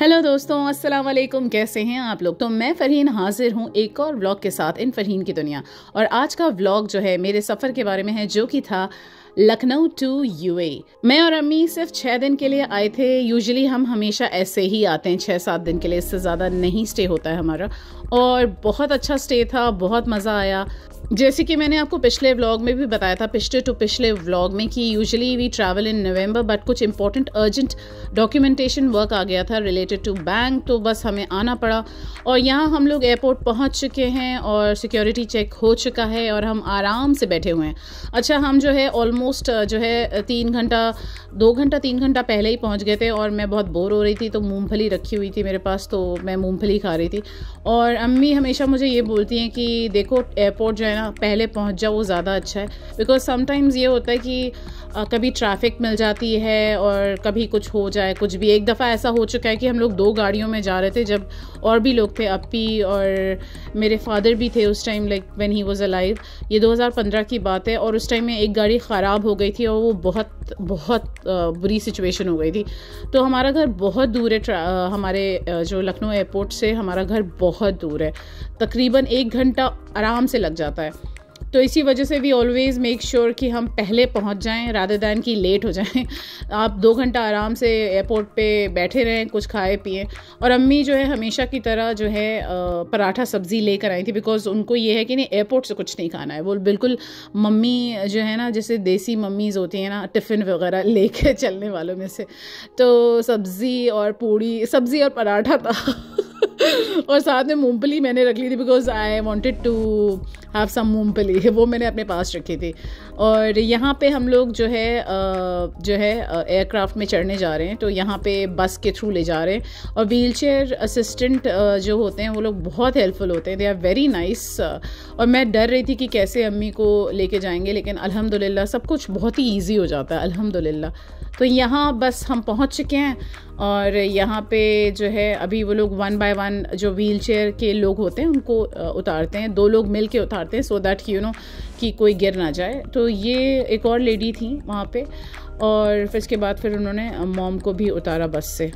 Hello दोस्तों, अस्सलाम वालेकुम। कैसे हैं आप लोग? तो मैं फ़रहीन हाजिर हूँ एक और व्लॉग के साथ इन फ़रहीन की दुनिया। और आज का व्लॉग जो है मेरे सफ़र के बारे में है, जो कि था लखनऊ टू यूएई। मैं और अम्मी सिर्फ 6 दिन के लिए आए थे। यूजुअली हम हमेशा ऐसे ही आते हैं 6-7 दिन के लिए, इससे ज़्यादा नहीं स्टे होता है हमारा। और बहुत अच्छा स्टे था, बहुत मज़ा आया। जैसे कि मैंने आपको पिछले व्लॉग में भी बताया था, पिछले टू पिछले व्लॉग में, कि usually we travel in November, but कुछ इंपॉर्टेंट अर्जेंट डॉक्यूमेंटेशन वर्क आ गया था रिलेटेड टू बैंक, तो बस हमें आना पड़ा। और यहाँ हम लोग एयरपोर्ट पहुँच चुके हैं और सिक्योरिटी चेक हो चुका है और हम आराम से बैठे हुए हैं। अच्छा, हम जो है ऑलमोस्ट जो है 2 घंटा 3 घंटा पहले ही पहुँच गए थे। और मैं बहुत बोर हो रही थी, तो मूँगफली रखी हुई थी मेरे पास, तो मैं मूँगफली खा रही थी। और अम्मी हमेशा मुझे ये बोलती हैं कि देखो, एयरपोर्ट जो है ना, पहले पहुंच जाओ, वो ज़्यादा अच्छा है। बिकॉज समटाइम्स ये होता है कि कभी ट्रैफिक मिल जाती है और कभी कुछ हो जाए, कुछ भी। एक दफ़ा ऐसा हो चुका है कि हम लोग 2 गाड़ियों में जा रहे थे, जब और भी लोग थे, अपी और मेरे फादर भी थे उस time, like when he was alive. ये 2015 की बात है। और उस टाइम में एक गाड़ी ख़राब हो गई थी और वो बहुत बुरी सिचुएशन हो गई थी। तो हमारा घर बहुत दूर है, हमारे जो लखनऊ एयरपोर्ट से हमारा घर बहुत दूर है, तकरीबन 1 घंटा आराम से लग जाता है। तो इसी वजह से वी ऑलवेज़ मेक श्योर कि हम पहले पहुंच जाएं रादर दैन कि लेट हो जाएं। आप 2 घंटा आराम से एयरपोर्ट पे बैठे रहें, कुछ खाए पिए। और अम्मी जो है हमेशा की तरह जो है पराठा सब्ज़ी लेकर आई थी, बिकॉज उनको ये है कि नहीं, एयरपोर्ट से कुछ नहीं खाना है। वो बिल्कुल मम्मी जो है ना, जैसे देसी मम्मीज़ होती हैं ना, टिफ़िन वगैरह लेके चलने वालों में से। तो सब्ज़ी और पूड़ी, सब्ज़ी और पराठा था और साथ में मूंगफली मैंने रख ली थी, because I wanted to have some मूंगफली, वो मैंने अपने पास रखी थी। और यहाँ पे हम लोग जो है एयरक्राफ्ट में चढ़ने जा रहे हैं, तो यहाँ पे बस के थ्रू ले जा रहे हैं। और व्हीलचेयर असिस्टेंट जो होते हैं वो लोग बहुत हेल्पफुल होते हैं, दे आर वेरी नाइस। और मैं डर रही थी कि कैसे अम्मी को लेके जाएंगे, लेकिन अल्हम्दुलिल्लाह सब कुछ बहुत ही ईजी हो जाता है, अल्हम्दुलिल्लाह। तो यहाँ बस हम पहुँच चुके हैं। और यहाँ पे जो है अभी वो लोग 1 बाय 1 जो व्हीलचेयर के लोग होते हैं उनको उतारते हैं, 2 लोग मिल के उतारते हैं, सो दैट यू नो कि कोई गिर ना जाए। तो ये एक और लेडी थी वहाँ पे, और फिर इसके बाद फिर उन्होंने मॉम को भी उतारा बस से।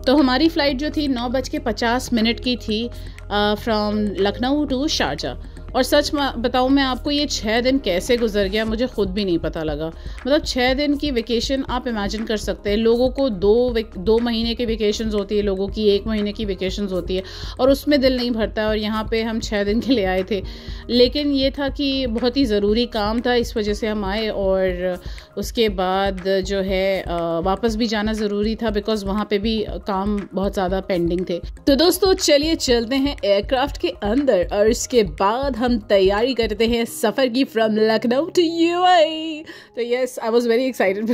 तो हमारी फ़्लाइट जो थी 9:50 की थी फ्रॉम लखनऊ टू शारजा। और सच बताऊँ मैं आपको, ये 6 दिन कैसे गुजर गया मुझे ख़ुद भी नहीं पता लगा। मतलब 6 दिन की वेकेशन आप इमेजिन कर सकते हैं। लोगों को 2 महीने की वेकेशंस होती है, लोगों की 1 महीने की वेकेशंस होती है, और उसमें दिल नहीं भरता है। और यहाँ पे हम 6 दिन के लिए आए थे, लेकिन ये था कि बहुत ही ज़रूरी काम था, इस वजह से हम आए। और उसके बाद जो है वापस भी जाना ज़रूरी था, बिकॉज वहाँ पे भी काम बहुत ज़्यादा पेंडिंग थे। तो दोस्तों चलिए चलते हैं एयरक्राफ्ट के अंदर, और इसके बाद हम तैयारी करते हैं सफ़र की फ्रॉम लखनऊ टू यूएई। तो yes, I was very excited,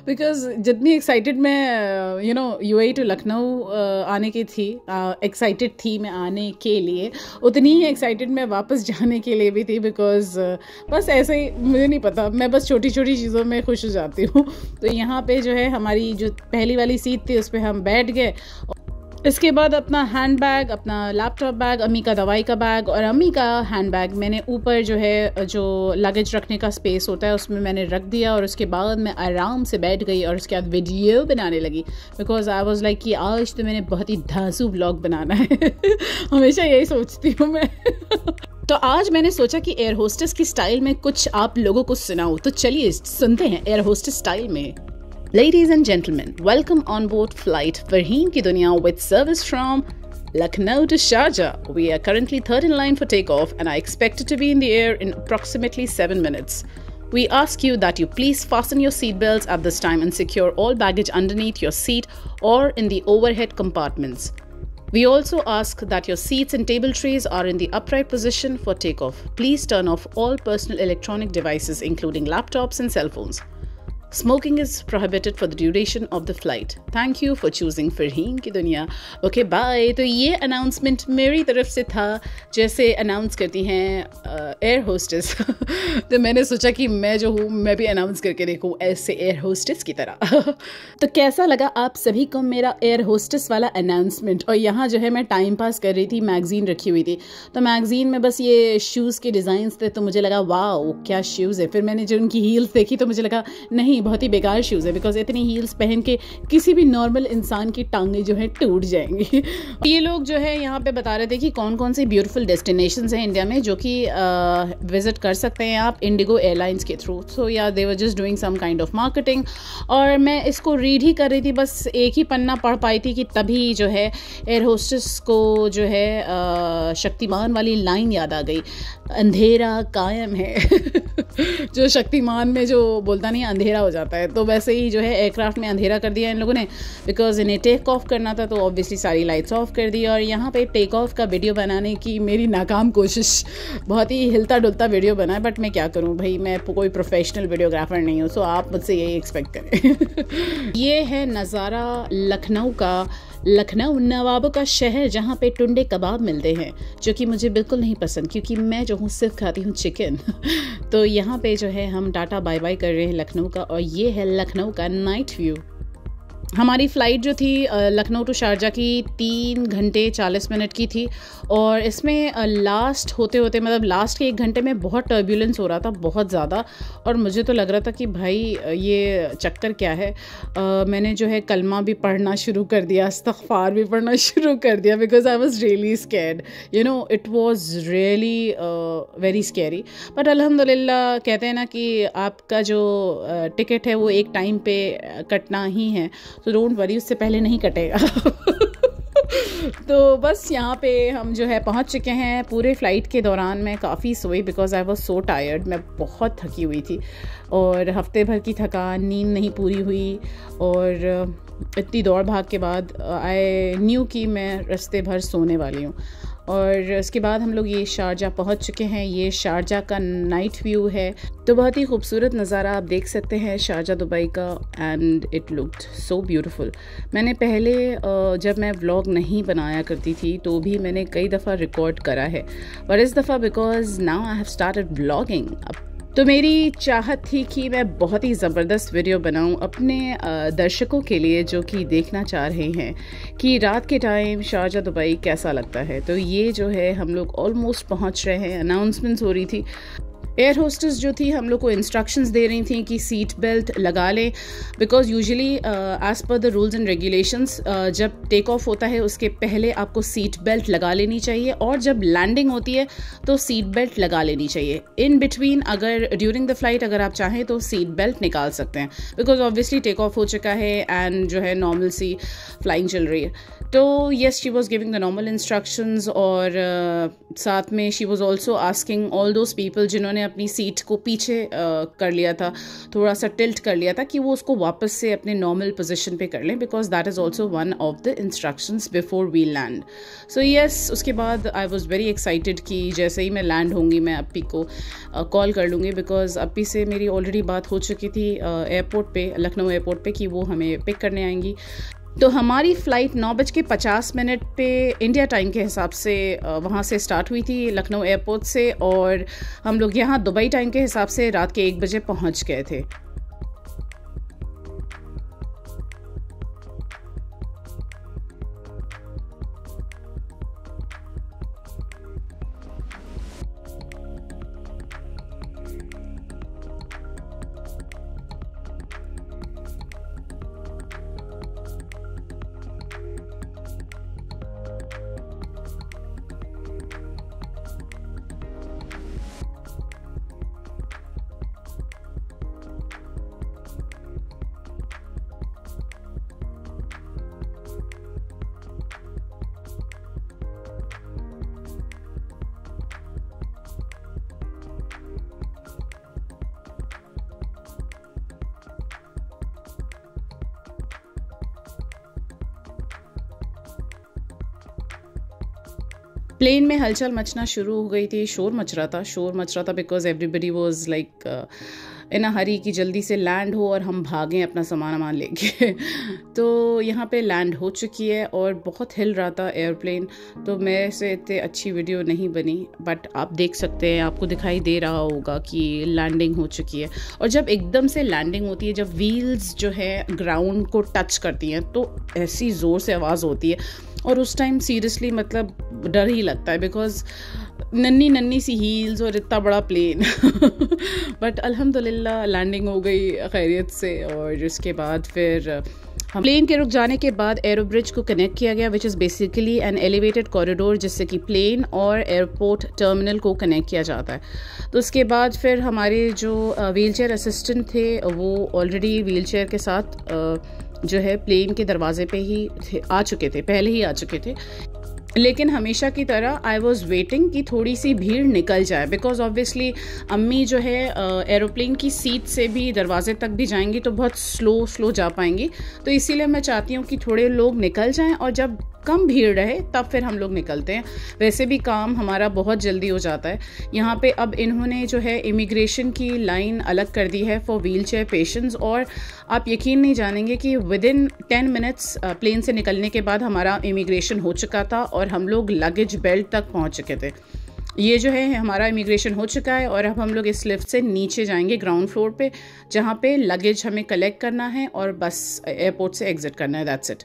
because जितनी एक्साइटेड मैं यूएई टू लखनऊ आने की थी, एक्साइटेड थी मैं आने के लिए, उतनी ही एक्साइटेड मैं वापस जाने के लिए भी थी। बिकॉज बस ऐसे ही, मुझे नहीं पता, मैं बस छोटी छोटी चीज़ों में खुश हो जाती हूँ। तो यहाँ पे जो है हमारी जो पहली वाली सीट थी उस पर हम बैठ गए। इसके बाद अपना हैंड बैग, अपना लैपटॉप बैग, अम्मी का दवाई का बैग और अम्मी का हैंड बैग मैंने ऊपर जो है जो लगेज रखने का स्पेस होता है उसमें मैंने रख दिया। और उसके बाद मैं आराम से बैठ गई और उसके बाद वीडियो बनाने लगी, बिकॉज आई वाज लाइक कि आज तो मैंने बहुत ही धांसू व्लॉग बनाना है। हमेशा यही सोचती हूँ मैं। तो आज मैंने सोचा कि एयर होस्टेस की स्टाइल में कुछ आप लोगों को सुनाऊँ, तो चलिए सुनते हैं एयर होस्टेस स्टाइल में। Ladies and gentlemen, welcome on board flight Farheen Ki Duniya with service from Lucknow to Sharjah. We are currently third in line for takeoff and are expected to be in the air in approximately 7 minutes. We ask you that you please fasten your seatbelts at this time and secure all baggage underneath your seat or in the overhead compartments. We also ask that your seats and table trays are in the upright position for takeoff. Please turn off all personal electronic devices including laptops and cell phones. Smoking is prohibited for the duration of the flight. Thank you for choosing Farheen की दुनिया. Okay, bye. तो ये announcement मेरी तरफ से था, जैसे announce करती हैं एयर होस्टेस। तो मैंने सोचा कि मैं जो हूँ मैं भी अनाउंस करके देखूँ ऐसे एयर होस्टेस की तरह। तो कैसा लगा आप सभी को मेरा एयर होस्टेस वाला अनाउंसमेंट? और यहाँ जो है मैं टाइम पास कर रही थी, मैगज़ीन रखी हुई थी, तो मैगज़ीन में बस ये शूज़ के डिज़ाइंस थे, तो मुझे लगा वाओ क्या शूज़ है। फिर मैंने जो उनकी हील्स देखी तो मुझे लगा नहीं, नहीं, बहुत ही बेकार शूज़ है, बिकॉज इतनी हील्स पहन के किसी भी नॉर्मल इंसान की टांगें जो है टूट जाएंगी। ये लोग जो है यहाँ पे बता रहे थे कि कौन कौन सी ब्यूटीफुल डेस्टिनेशंस हैं इंडिया में जो कि विजिट कर सकते हैं आप इंडिगो एयरलाइंस के through. So yeah they were just doing some kind of marketing, और मैं इसको रीड ही कर रही थी, बस एक ही पन्ना पढ़ पाई थी कि तभी जो है एयर होस्टेस को जो है शक्तिमान वाली लाइन याद आ गई, अंधेरा कायम है। जो शक्तिमान में जो बोलता नहीं अंधेरा हो जाता है, तो वैसे ही जो है एयरक्राफ्ट में अंधेरा कर दिया इन लोगों ने, बिकॉज इन्हें टेक ऑफ करना था, तो ऑब्वियसली सारी लाइट्स ऑफ कर दी। और यहाँ पे टेक ऑफ का वीडियो बनाने की मेरी नाकाम कोशिश, बहुत ही हिलता डुलता वीडियो बना है, बट मैं क्या करूँ भाई, मैं कोई प्रोफेशनल वीडियोग्राफर नहीं हूँ, सो आप मुझसे यही एक्सपेक्ट करें। ये है नज़ारा लखनऊ का। लखनऊ नवाबों का शहर जहाँ पे टुंडे कबाब मिलते हैं, जो कि मुझे बिल्कुल नहीं पसंद, क्योंकि मैं जो हूँ सिर्फ खाती हूँ चिकन। तो यहाँ पे जो है हम टाटा बाय बाय कर रहे हैं लखनऊ का, और ये है लखनऊ का नाइट व्यू। हमारी फ़्लाइट जो थी लखनऊ टू शारजा की 3 घंटे 40 मिनट की थी, और इसमें लास्ट होते होते मतलब लास्ट के 1 घंटे में बहुत टर्बुलेंस हो रहा था, बहुत ज़्यादा। और मुझे तो लग रहा था कि भाई ये चक्कर क्या है। मैंने जो है कलमा भी पढ़ना शुरू कर दिया, इस्तग़फ़ार भी पढ़ना शुरू कर दिया, because I was really scared, you know, it was really very scary. But अल्हम्दुलिल्लाह कहते हैं ना कि आपका जो टिकट है वो एक टाइम पे कटना ही है, तो डोंट वरी, उससे पहले नहीं कटेगा। तो बस यहाँ पे हम जो है पहुँच चुके हैं। पूरे फ़्लाइट के दौरान मैं काफ़ी सोई, because I was so tired, मैं बहुत थकी हुई थी, और हफ्ते भर की थकान, नींद नहीं पूरी हुई, और इतनी दौड़ भाग के बाद आई न्यू कि मैं रास्ते भर सोने वाली हूँ। और उसके बाद हम लोग ये शारजा पहुंच चुके हैं। ये शारजा का नाइट व्यू है, तो बहुत ही खूबसूरत नज़ारा आप देख सकते हैं शारजा दुबई का, and it looked so beautiful. मैंने पहले जब मैं व्लॉग नहीं बनाया करती थी तो भी मैंने कई दफ़ा रिकॉर्ड करा है, पर इस दफ़ा because now I have started vlogging, तो मेरी चाहत थी कि मैं बहुत ही ज़बरदस्त वीडियो बनाऊं अपने दर्शकों के लिए, जो कि देखना चाह रहे हैं कि रात के टाइम शारजा दुबई कैसा लगता है। तो ये जो है हम लोग ऑलमोस्ट पहुंच रहे हैं। अनाउंसमेंट्स हो रही थी, एयर होस्टेस जो थी हम लोग को इंस्ट्रक्शंस दे रही थी कि सीट बेल्ट लगा लें, because usually as per the rules and regulations जब टेक ऑफ होता है उसके पहले आपको सीट बेल्ट लगा लेनी चाहिए, और जब लैंडिंग होती है तो सीट बेल्ट लगा लेनी चाहिए। इन बिटवीन अगर ड्यूरिंग द फ्लाइट अगर आप चाहें तो सीट बेल्ट निकाल सकते हैं, बिकॉज ऑब्वियसली टेक ऑफ हो चुका है एंड जो है नॉर्मल सी फ्लाइंग चल रही है। तो yes, she was giving the normal instructions, और साथ में she was also asking all those people जिन्होंने अपनी सीट को पीछे कर लिया था, थोड़ा सा टिल्ट कर लिया था, कि वो उसको वापस से अपने नॉर्मल पोजीशन पे कर लें, because that is also one of the instructions before we land. So yes, उसके बाद आई वॉज वेरी एक्साइटेड कि जैसे ही मैं लैंड होंगी मैं अप्पी को कॉल कर लूँगी, बिकॉज अप्पी से मेरी ऑलरेडी बात हो चुकी थी एयरपोर्ट पे, लखनऊ एयरपोर्ट पे, कि वो हमें पिक करने आएंगी। तो हमारी फ़्लाइट 9:50 पे इंडिया टाइम के हिसाब से वहाँ से स्टार्ट हुई थी लखनऊ एयरपोर्ट से, और हम लोग यहाँ दुबई टाइम के हिसाब से रात के 1 बजे पहुँच गए थे। प्लेन में हलचल मचना शुरू हो गई थी, शोर मच रहा था because everybody was like in a hurry कि जल्दी से लैंड हो और हम भागें अपना सामान लेके। तो यहाँ पे लैंड हो चुकी है और बहुत हिल रहा था एयरप्लेन, तो मेरे से इतनी अच्छी वीडियो नहीं बनी, बट आप देख सकते हैं, आपको दिखाई दे रहा होगा कि लैंडिंग हो चुकी है। और जब एकदम से लैंडिंग होती है, जब व्हील्स जो है ग्राउंड को टच करती हैं, तो ऐसी ज़ोर से आवाज़ होती है, और उस टाइम सीरियसली मतलब डर ही लगता है, बिकॉज नन्ही नन्ही सी हील्स और इतना बड़ा प्लेन बट अल्हम्दुलिल्लाह लैंडिंग हो गई खैरियत से। और उसके बाद फिर हम प्लेन के रुक जाने के बाद एरो ब्रिज को कनेक्ट किया गया, which is basically an elevated corridor जिससे कि प्लेन और एयरपोर्ट टर्मिनल को कनेक्ट किया जाता है। तो उसके बाद फिर हमारे जो व्हील चेयर असिस्टेंट थे वो ऑलरेडी व्हील चेयर के साथ जो है प्लेन के दरवाजे पे ही आ चुके थे, पहले ही आ चुके थे। लेकिन हमेशा की तरह आई वॉज़ वेटिंग कि थोड़ी सी भीड़ निकल जाए, बिकॉज ऑब्वियसली अम्मी जो है एरोप्लेन की सीट से भी दरवाजे तक भी जाएंगी तो बहुत स्लो जा पाएंगी। तो इसीलिए मैं चाहती हूँ कि थोड़े लोग निकल जाएं और जब कम भीड़ रहे तब फिर हम लोग निकलते हैं। वैसे भी काम हमारा बहुत जल्दी हो जाता है। यहाँ पे अब इन्होंने जो है इमिग्रेशन की लाइन अलग कर दी है फॉर व्हील चेयर पेशेंट्स, और आप यकीन नहीं जानेंगे कि विदिन 10 मिनट्स प्लेन से निकलने के बाद हमारा इमिग्रेशन हो चुका था और हम लोग लगेज बेल्ट तक पहुँच चुके थे। ये जो है हमारा इमिग्रेशन हो चुका है और अब हम लोग इस लिफ्ट से नीचे जाएंगे ग्राउंड फ्लोर पे, जहाँ पे लगेज हमें कलेक्ट करना है और बस एयरपोर्ट से एग्जिट करना है, दैट्स इट।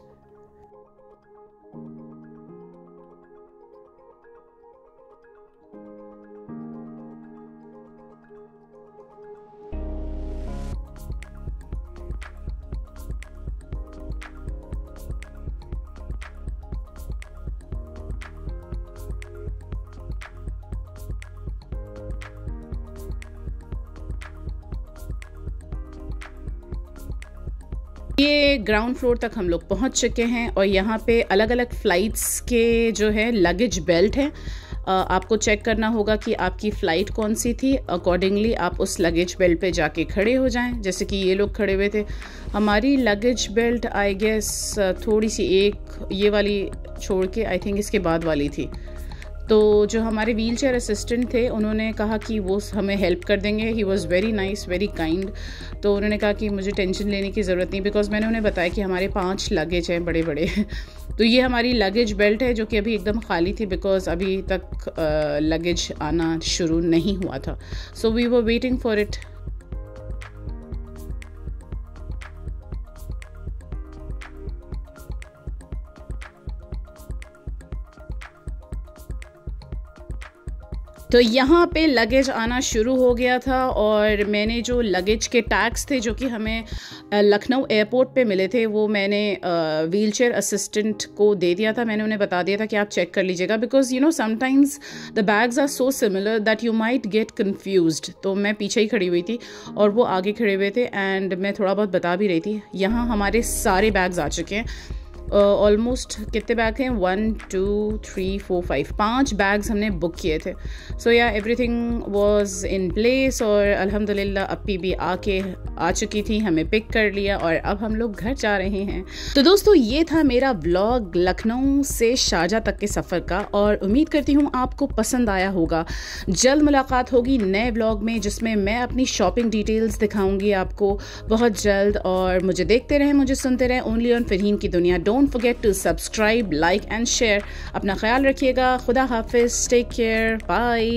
ये ग्राउंड फ्लोर तक हम लोग पहुंच चुके हैं और यहाँ पे अलग अलग फ़्लाइट्स के जो है लगेज बेल्ट हैं। आपको चेक करना होगा कि आपकी फ़्लाइट कौन सी थी, अकॉर्डिंगली आप उस लगेज बेल्ट पे जाके खड़े हो जाएं। जैसे कि ये लोग खड़े हुए थे, हमारी लगेज बेल्ट आई गेस थोड़ी सी एक ये वाली छोड़ के आई थिंक इसके बाद वाली थी। तो जो हमारे व्हील चेयर असिस्टेंट थे उन्होंने कहा कि वो हमें हेल्प कर देंगे। He was very nice, very kind. तो उन्होंने कहा कि मुझे टेंशन लेने की ज़रूरत नहीं, बिकॉज मैंने उन्हें बताया कि हमारे 5 लगेज हैं बड़े बड़े तो ये हमारी लगेज बेल्ट है जो कि अभी एकदम खाली थी, बिकॉज अभी तक लगेज आना शुरू नहीं हुआ था। So we were waiting for it. तो यहाँ पे लगेज आना शुरू हो गया था और मैंने जो लगेज के टैग्स थे जो कि हमें लखनऊ एयरपोर्ट पे मिले थे वो मैंने व्हील चेयर असिस्टेंट को दे दिया था। मैंने उन्हें बता दिया था कि आप चेक कर लीजिएगा, because you know sometimes the bags are so similar that you might get confused. तो मैं पीछे ही खड़ी हुई थी और वो आगे खड़े हुए थे एंड मैं थोड़ा बहुत बता भी रही थी। यहाँ हमारे सारे बैग्स आ चुके हैं। ऑलमोस्ट कितने बैग हैं, 1 2 3 4 5 5 बैग्स हमने बुक किए थे। सो या एवरीथिंग वाज इन प्लेस और अल्हम्दुलिल्लाह अप्पी भी आ चुकी थी, हमें पिक कर लिया और अब हम लोग घर जा रहे हैं। तो दोस्तों ये था मेरा व्लॉग लखनऊ से शारजाह तक के सफ़र का और उम्मीद करती हूँ आपको पसंद आया होगा। जल्द मुलाकात होगी नए व्लॉग में जिसमें मैं अपनी शॉपिंग डिटेल्स दिखाऊंगी आपको बहुत जल्द। और मुझे देखते रहें, मुझे सुनते रहें ओनली ऑन फरहीन की दुनिया। Don't forget to subscribe, like and share. अपना ख्याल रखिएगा। खुदा हाफिज, टेक केयर, बाय।